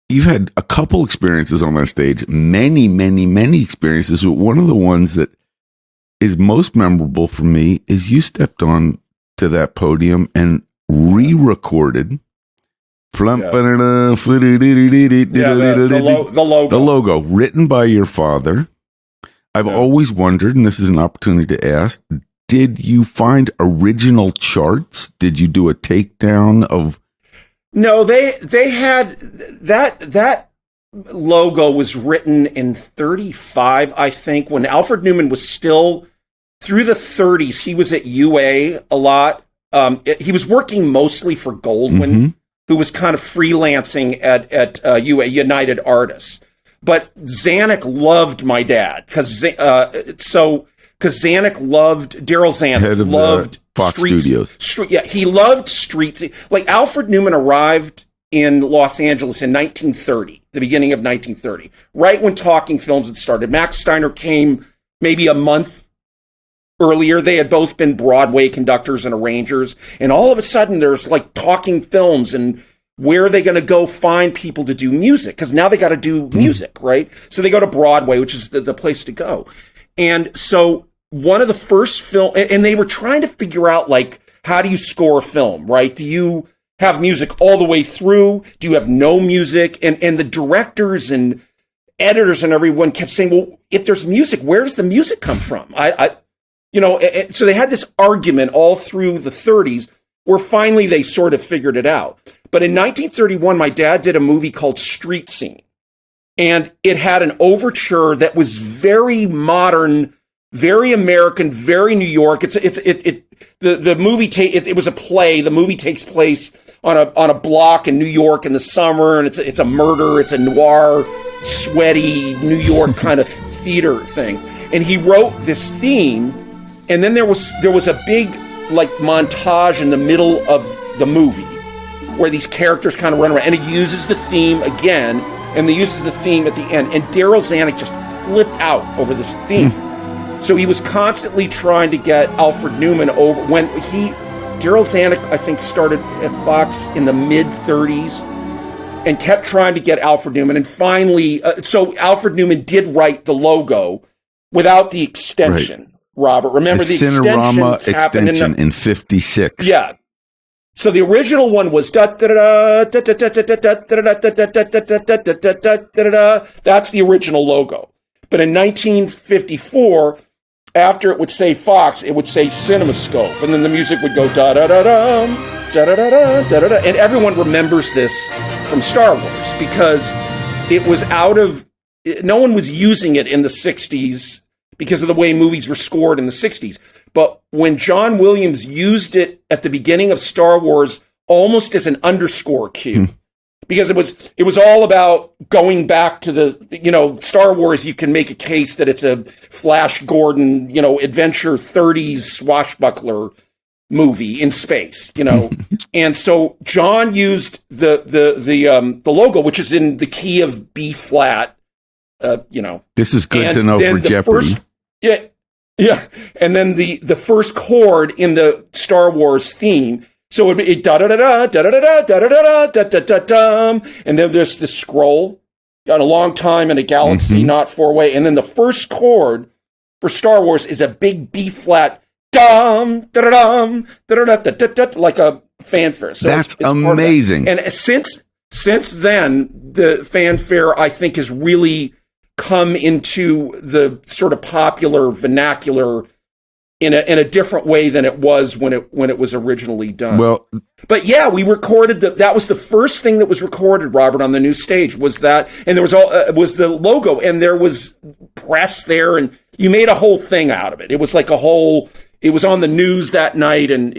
you've had a couple experiences on that stage, many, many, many experiences. But one of the ones that is most memorable for me is you stepped on to that podium and re-recorded the logo written by your father. I've always wondered, and this is an opportunity to ask, did you find original charts? Did you do a takedown of? No, they had that logo was written in 35, I think, when Alfred Newman was still through the 30s. He was at UA a lot. He was working mostly for Goldwyn, who was kind of freelancing at UA, United Artists. But Zanuck loved my dad because Daryl Zanuck loved Fox streets, Studios. he loved streets. Like Alfred Newman arrived in Los Angeles in 1930, the beginning of 1930, right when talking films had started. Max Steiner came maybe a month earlier. They had both been Broadway conductors and arrangers, and all of a sudden there's like talking films, and where are they going to go find people to do music? Because now they got to do music, right? So they go to Broadway, which is the place to go. And so one of the first film, and they were trying to figure out, like, how do you score a film, right? Do you have music all the way through? Do you have no music? And the directors and editors and everyone kept saying, well, if there's music, where does the music come from? So they had this argument all through the 30s, where finally they sort of figured it out. But in 1931, my dad did a movie called Street Scene. And it had an overture that was very modern, very American, very New York. The movie it was a play. The movie takes place on a block in New York in the summer, and it's a murder. It's a noir, sweaty New York kind of theater thing. And he wrote this theme, and then there was a big like montage in the middle of the movie where these characters kind of run around, and he uses the theme again, and he uses the theme at the end. And Daryl Zanuck just flipped out over this theme. So he was constantly trying to get Alfred Newman over. Daryl Zanuck, I think, started at Fox in the mid-30s and kept trying to get Alfred Newman. And finally, so Alfred Newman did write the logo without the extension. Right. Robert, remember the Cinerama extension in 56. Yeah. So the original one was that's the original logo. But in 1954, after it would say Fox, it would say CinemaScope, and then the music would go da da da da da da da da da da, and everyone remembers this from Star Wars because it was no one was using it in the 60s because of the way movies were scored in the 60s. But when John Williams used it at the beginning of Star Wars almost as an underscore cue, because it was all about going back to the, Star Wars, you can make a case that it's a Flash Gordon, adventure 30s swashbuckler movie in space, And so John used the logo, which is in the key of B flat, This is good to know for Jeopardy. Yeah. And then the first chord in the Star Wars theme, so it would be da da da da da da da da da da da da da da, and then there's the scroll, got a long time in a galaxy not far away, and then the first chord for Star Wars is a big B flat dum da da dum da da da da, like a fanfare. So that's amazing. And since then, the fanfare, I think, has really come into the sort of popular vernacular in a different way than it was when it was originally done. Well, but yeah, we recorded that was the first thing that was recorded, Robert, on the new stage was that, and there was was the logo, and there was press there, and you made a whole thing out of it. It was like it was on the news that night, and